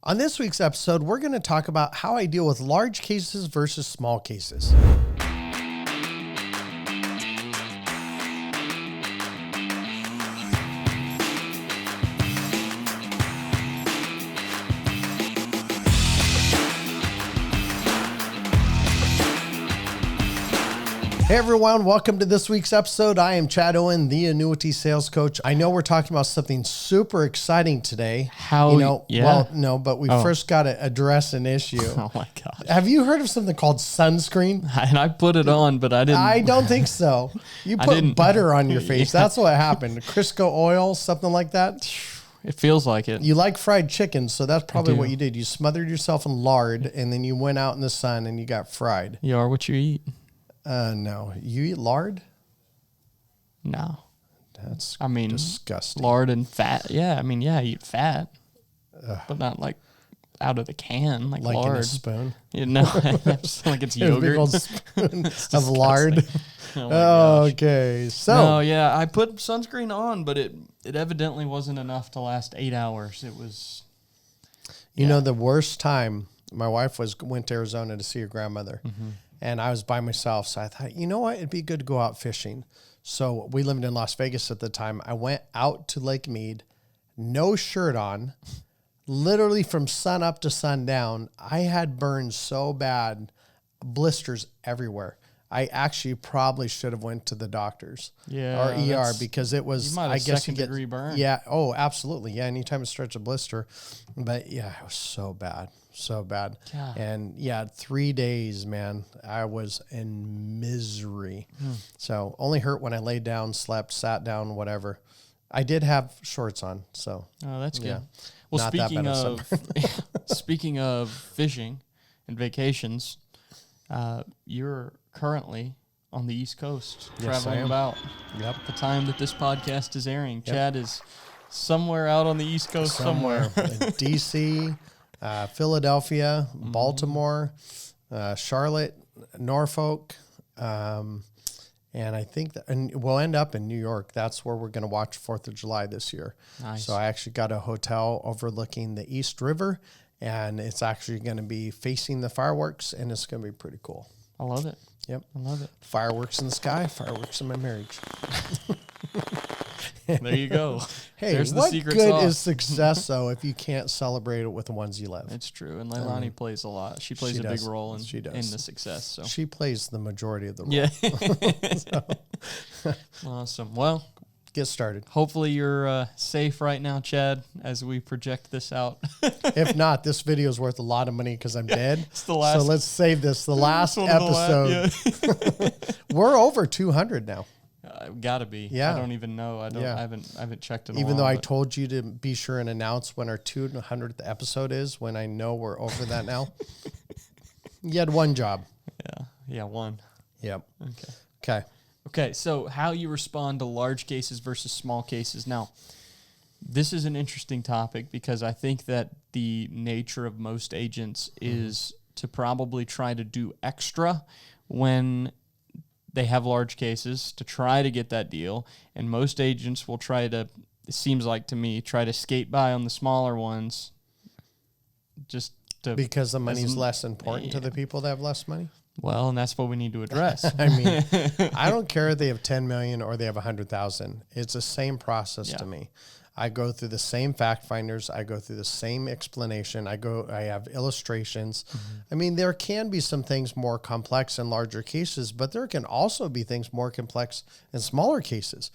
On this week's episode, we're going to talk about how I deal with large cases versus small cases. Hey everyone, welcome to this week's episode. I am Chad Owen, the Annuity Sales Coach. I know we're talking about something super exciting today. But we first got to address an issue. Oh my gosh. Have you heard of something called sunscreen? And I put it on, but I didn't. I don't think so. You put butter on your face. Yeah. That's what happened. Crisco oil, something like that. It feels like it. You like fried chicken, so that's probably what you did. You smothered yourself in lard, and then you went out in the sun and you got fried. You are what you eat. No. You eat lard? No. That's disgusting. Lard and fat. Yeah, I eat fat. But not like out of the can, like lard. In a spoon? It's like it's yogurt. A big old spoon of lard. Okay. So. No, I put sunscreen on, but it evidently wasn't enough to last 8 hours. It was. You know, the worst time, my wife went to Arizona to see her grandmother. Mm-hmm. And I was by myself, so I thought, you know what? It'd be good to go out fishing. So we lived in Las Vegas at the time. I went out to Lake Mead, no shirt on, literally from sun up to sundown. I had burns so bad, blisters everywhere. I actually probably should have went to the doctors or ER because it was, I guess, second-degree burn. Yeah. Oh, absolutely. Yeah. Anytime it starts a blister, but yeah, it was so bad. So bad. Yeah. And 3 days, man, I was in misery. So only hurt when I laid down, slept, sat down, whatever. I did have shorts on. So. Oh, that's good. Yeah, well, speaking of fishing and vacations, you're currently on the East Coast traveling about. Yep. At the time that this podcast is airing. Yep. Chad is somewhere out on the East Coast somewhere. D.C., Philadelphia, Baltimore, Charlotte, Norfolk, and I think we'll end up in New York. That's where we're going to watch 4th of July this year. Nice. So I actually got a hotel overlooking the East River, and it's actually going to be facing the fireworks, and it's going to be pretty cool. I love it. Yep. I love it. Fireworks in the sky, fireworks in my marriage. There you go. Hey, there's what the secret good sauce. is success, though, if you can't celebrate it with the ones you love? It's true. And Leilani plays a lot. She plays a big role in the success. So she plays the majority of the role. Yeah. Awesome. Well, get started. Hopefully you're safe right now, Chad, as we project this out. If not, this video is worth a lot of money because I'm dead. It's the last. So let's save this. The last episode. We're over 200 now. Gotta be. Yeah. I don't even know. I haven't checked it. Even though I told you to be sure and announce when our 200th episode is, when I know we're over that now. You had one job. Yeah, one. Yep. Okay. So how you respond to large cases versus small cases. Now, this is an interesting topic because I think that the nature of most agents is to probably try to do extra when they have large cases to try to get that deal. And most agents will try to, it seems like to me, try to skate by on the smaller ones just to... Because the money's less important to the people that have less money? Well, and that's what we need to address. I mean, I don't care if they have 10 million or they have 100,000. It's the same process to me. I go through the same fact finders. I go through the same explanation. I have illustrations. I mean, there can be some things more complex in larger cases, but there can also be things more complex in smaller cases.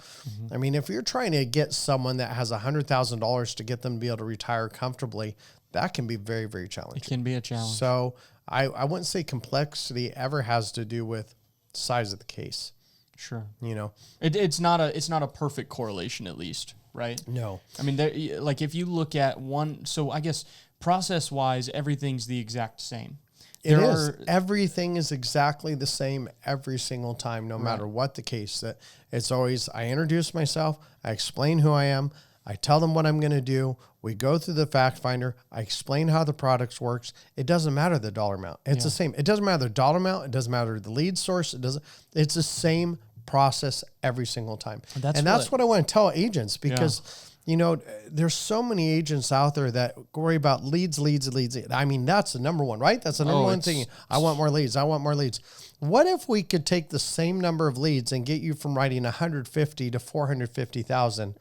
I mean, if you're trying to get someone that has $100,000 to get them to be able to retire comfortably, that can be very, very challenging. It can be a challenge. So I wouldn't say complexity ever has to do with size of the case. Sure. You know, it's not a perfect correlation, at least, right? No. I mean, like if you look at one, so I guess process-wise, everything's the exact same. Everything is exactly the same every single time, no matter what the case. That it's always, I introduce myself, I explain who I am, I tell them what I'm going to do. We go through the fact finder. I explain how the products works. It doesn't matter the dollar amount. It's the same. It doesn't matter the dollar amount. It doesn't matter the lead source. It's the same process every single time. That's what I want to tell agents, because there's so many agents out there that worry about leads. I mean, that's the number one, right? That's the number one thing. I want more leads. What if we could take the same number of leads and get you from writing 150 to 450,000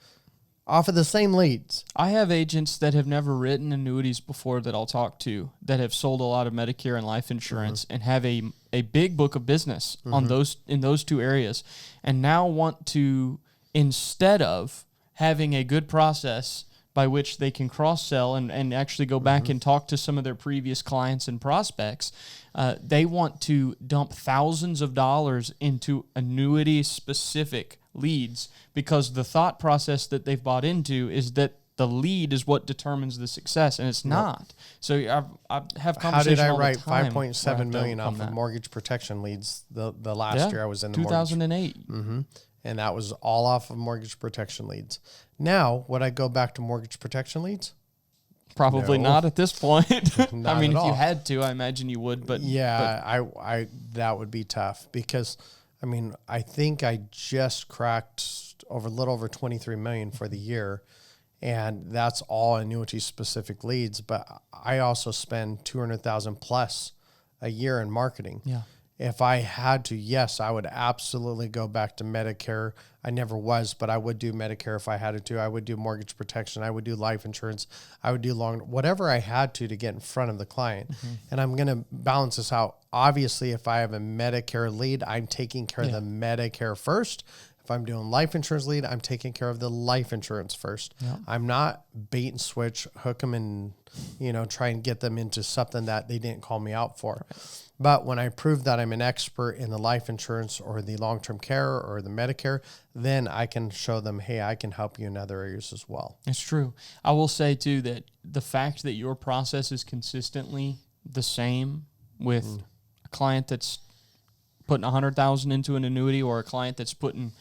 off of the same leads? I have agents that have never written annuities before that I'll talk to that have sold a lot of Medicare and life insurance and have a big book of business on in those two areas, and now want to, instead of having a good process by which they can cross-sell and actually go back and talk to some of their previous clients and prospects, they want to dump thousands of dollars into annuity-specific leads because the thought process that they've bought into is that the lead is what determines the success, and it's not. So I have conversations. How did I all write the time $5.7 million off of mortgage protection leads the last year I was in the 2008. And that was all off of mortgage protection leads. Now, would I go back to mortgage protection leads? Probably not at this point. Not I mean, at if all. you had to, I imagine you would. But I that would be tough because, I mean, I think I just cracked a little over 23 million for the year, and that's all annuity specific leads. But I also spend 200,000 plus a year in marketing. Yeah. If I had to, yes, I would absolutely go back to Medicare. I never was, but I would do Medicare if I had to. I would do mortgage protection. I would do life insurance. I would do whatever I had to get in front of the client. And I'm going to balance this out. Obviously, if I have a Medicare lead, I'm taking care of the Medicare first. If I'm doing life insurance lead, I'm taking care of the life insurance first. Yeah. I'm not bait and switch, hook them and, try and get them into something that they didn't call me out for. Right. But when I prove that I'm an expert in the life insurance or the long-term care or the Medicare, then I can show them, hey, I can help you in other areas as well. It's true. I will say, too, that the fact that your process is consistently the same with a client that's putting $100,000 into an annuity or a client that's putting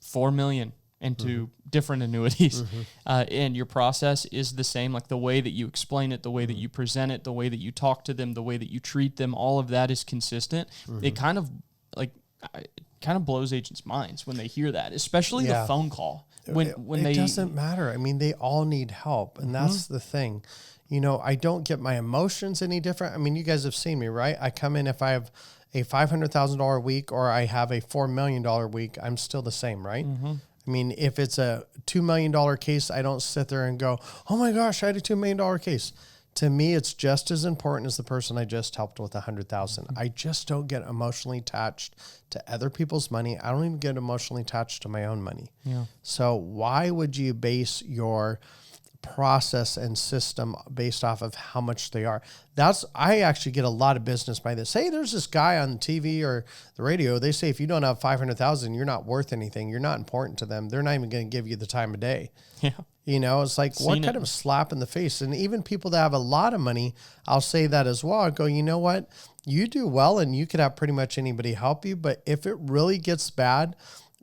$4 million into different annuities, and your process is the same, like the way that you explain it, the way that you present it, the way that you talk to them, the way that you treat them, all of that is consistent. It kind of blows agents' minds when they hear that, especially the phone call. It doesn't matter. I mean, they all need help, and that's the thing. I don't get my emotions any different. I mean, you guys have seen me, right? I come in, if I have a $500,000 week or I have a $4 million week, I'm still the same, right? I mean, if it's a $2 million case, I don't sit there and go, oh my gosh, I had a $2 million case. To me, it's just as important as the person I just helped with $100,000. I just don't get emotionally attached to other people's money. I don't even get emotionally attached to my own money. Yeah. So why would you base your process and system based off of how much they are? I actually get a lot of business by this. Hey, there's this guy on TV or the radio. They say if you don't have 500,000, you're not worth anything. You're not important to them. They're not even going to give you the time of day. Yeah. It's like, what kind of a slap in the face? And even people that have a lot of money, I'll say that as well. I go, you know what? You do well and you could have pretty much anybody help you. But if it really gets bad,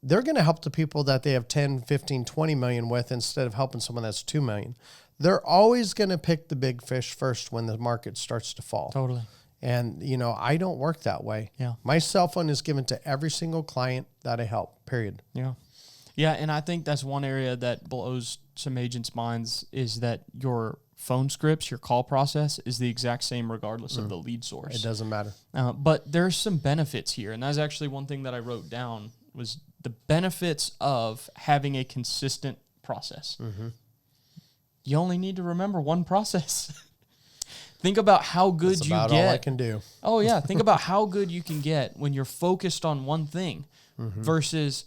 they're going to help the people that they have 10, 15, 20 million with instead of helping someone that's 2 million. They're always going to pick the big fish first when the market starts to fall. Totally. And, I don't work that way. Yeah. My cell phone is given to every single client that I help, period. Yeah. Yeah, and I think that's one area that blows some agents' minds is that your phone scripts, your call process is the exact same regardless of the lead source. It doesn't matter. But there's some benefits here, and that's actually one thing that I wrote down was the benefits of having a consistent process. You only need to remember one process. Think about how good you get. That's all I can do. Oh, yeah. Think about how good you can get when you're focused on one thing versus,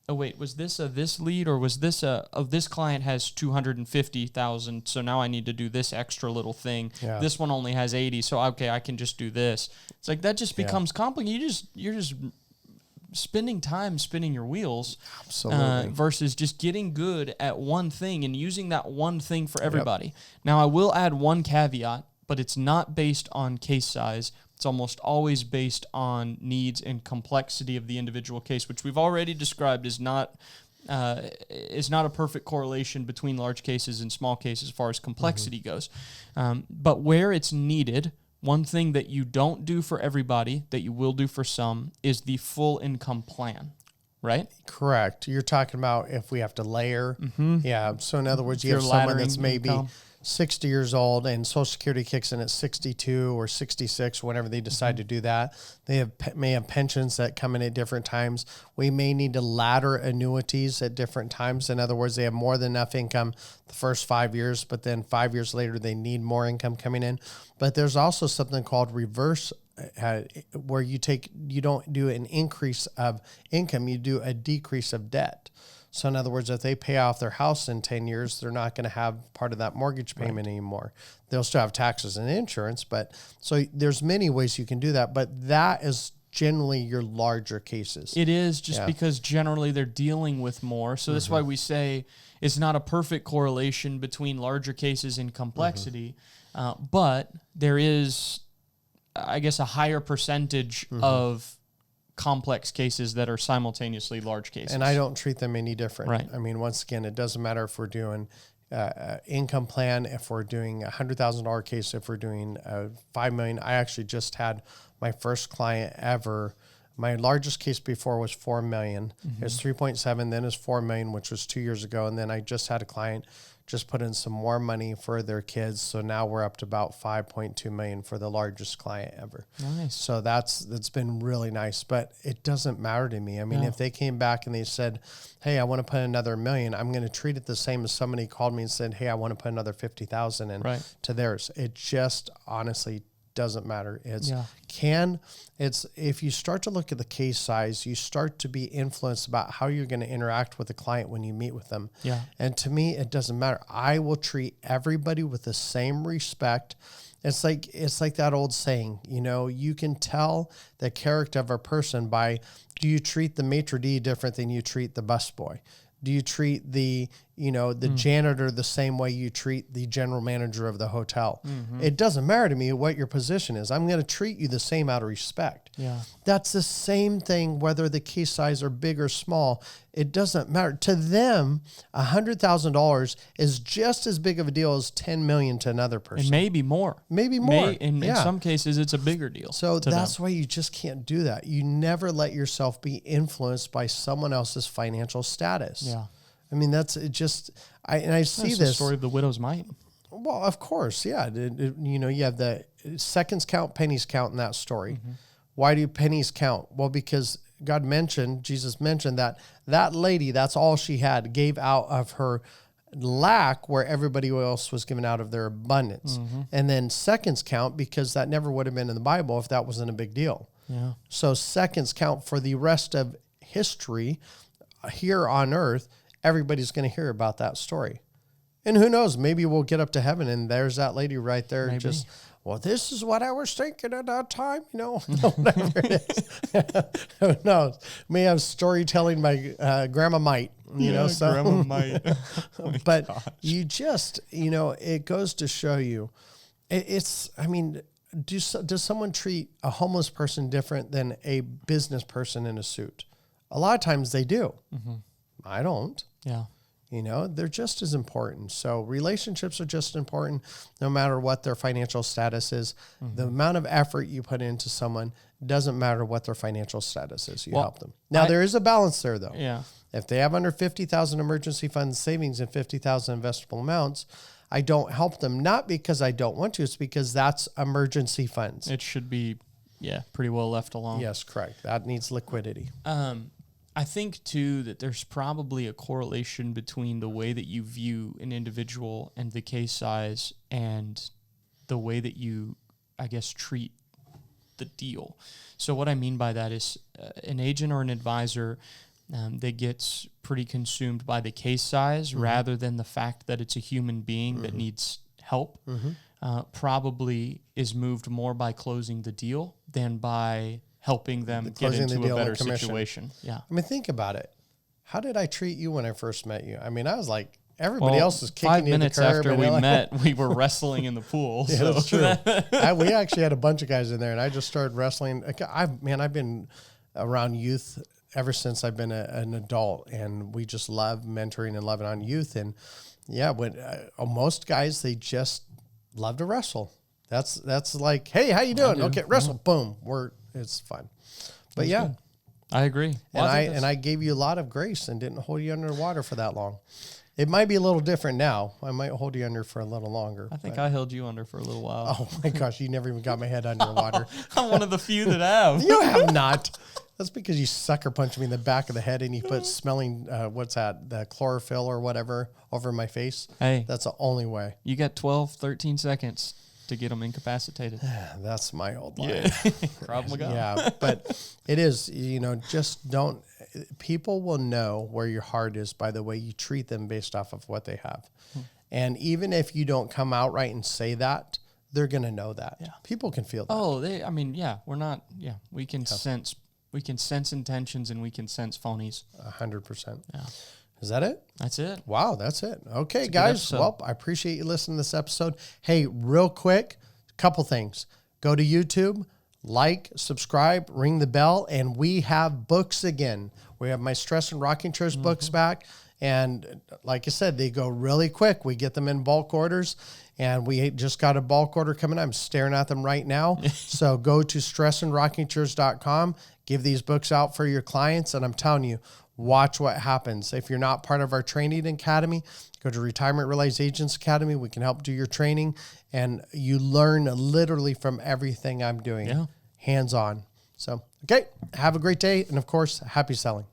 oh, wait, was this this lead or was this this client has 250,000, so now I need to do this extra little thing. Yeah. This one only has 80, so okay, I can just do this. It's like that just becomes complicated. You're just spending time spinning your wheels. Absolutely. Versus just getting good at one thing and using that one thing for everybody. Yep. Now, I will add one caveat, but it's not based on case size. It's almost always based on needs and complexity of the individual case, which we've already described is not a perfect correlation between large cases and small cases as far as complexity goes. But where it's needed, one thing that you don't do for everybody that you will do for some is the full income plan. right? Correct. You're talking about if we have to layer. Yeah. So in other words, you have someone that's maybe 60 years old and Social Security kicks in at 62 or 66, whenever they decide to do that. They may have pensions that come in at different times. We may need to ladder annuities at different times. In other words, they have more than enough income the first 5 years, but then 5 years later, they need more income coming in. But there's also something called reverse, where you don't do an increase of income, you do a decrease of debt. So in other words, if they pay off their house in 10 years, they're not going to have part of that mortgage payment anymore. They'll still have taxes and insurance, but so there's many ways you can do that, but that is generally your larger cases. It is just because generally they're dealing with more. So that's why we say it's not a perfect correlation between larger cases and complexity, but there is, I guess, a higher percentage of complex cases that are simultaneously large cases. And I don't treat them any different. Right. I mean, once again, it doesn't matter if we're doing income plan, if we're doing $100,000 case, if we're doing $5 million. I actually just had my first client ever. My largest case before was $4 million. It was 3.7, then it was $4 million, which was 2 years ago. And then I just had a client just put in some more money for their kids. So now we're up to about 5.2 million for the largest client ever. Nice. So that's been really nice, but it doesn't matter to me. I mean, if they came back and they said, hey, I want to put another $1 million, I'm going to treat it the same as somebody called me and said, hey, I want to put another 50,000 in to theirs. It just honestly doesn't matter. It's if you start to look at the case size, you start to be influenced about how you're going to interact with the client when you meet with them. Yeah. And to me, it doesn't matter. I will treat everybody with the same respect. It's like that old saying, you can tell the character of a person by, do you treat the maitre d' different than you treat the busboy? Do you treat the janitor the same way you treat the general manager of the hotel? It doesn't matter to me what your position is. I'm going to treat you the same out of respect. Yeah. That's the same thing, whether the case size are big or small. It doesn't matter. To them, $100,000 is just as big of a deal as $10 million to another person. And maybe more. In some cases, it's a bigger deal. So that's why you just can't do that. You never let yourself be influenced by someone else's financial status. Yeah. I mean, that's it just, I see this. The story of the widow's mite. Well, of course, yeah. You have the seconds count, pennies count in that story. Why do pennies count? Well, because Jesus mentioned that lady, that's all she had, gave out of her lack where everybody else was given out of their abundance. And then seconds count because that never would have been in the Bible if that wasn't a big deal. Yeah. So seconds count for the rest of history here on earth. Everybody's going to hear about that story. And who knows, maybe we'll get up to heaven and there's that lady right there. Maybe. Just, well, this is what I was thinking at that time, whatever it is. Who knows? May have storytelling by Grandma Might, so. Grandma Might. But you just, it goes to show you, does someone treat a homeless person different than a business person in a suit? A lot of times they do. I don't. Yeah. They're just as important. So relationships are just important no matter what their financial status is. The amount of effort you put into someone doesn't matter what their financial status is. You help them. Now, there is a balance there, though. Yeah. If they have under 50,000 emergency fund savings and 50,000 investable amounts, I don't help them, not because I don't want to. It's because that's emergency funds. It should be, pretty well left alone. Yes, correct. That needs liquidity. I think, too, that there's probably a correlation between the way that you view an individual and the case size and the way that you, I guess, treat the deal. So what I mean by that is an agent or an advisor that gets pretty consumed by the case size rather than the fact that it's a human being that needs help probably is moved more by closing the deal than by helping them get into a better situation. Yeah. I mean, think about it. How did I treat you when I first met you? I mean, I was like, everybody else is kicking you in the curb. 5 minutes after we met, we were wrestling in the pool. Yeah, that's true. We actually had a bunch of guys in there, and I just started wrestling. I've been around youth ever since I've been an adult, and we just love mentoring and loving on youth. And when most guys, they just love to wrestle. That's like, hey, how you doing? Okay, wrestle. Boom. It's fun. But I agree. Well, And I gave you a lot of grace and didn't hold you under water for that long. It might be a little different now. I might hold you under for a little longer. I think I held you under for a little while. Oh my gosh, you never even got my head under water. I'm one of the few that have. You have not. That's because you sucker punched me in the back of the head and you put smelling, the chlorophyll or whatever over my face. Hey. That's the only way. You got 12, 13 seconds to get them incapacitated. That's my old Yeah. life. Krav Maga. Yeah, but it is, just don't, people will know where your heart is by the way you treat them based off of what they have. And even if you don't come out right and say that, they're going to know that. Yeah. People can feel that. Oh, we can sense intentions and we can sense phonies. 100%. Yeah. Is that it? That's it. Wow, that's it. Okay, guys. Well, I appreciate you listening to this episode. Hey, real quick, couple things. Go to YouTube, like, subscribe, ring the bell, and we have books again. We have my Stress and Rocking Chairs books back. And like I said, they go really quick. We get them in bulk orders, and we just got a bulk order coming. I'm staring at them right now. So go to stressandrockingchairs.com, give these books out for your clients, and I'm telling you, watch what happens. If you're not part of our training academy, go to Retirement Realized Agents Academy. We can help do your training, and you learn literally from everything I'm doing, hands-on. So, okay, have a great day, and of course, happy selling.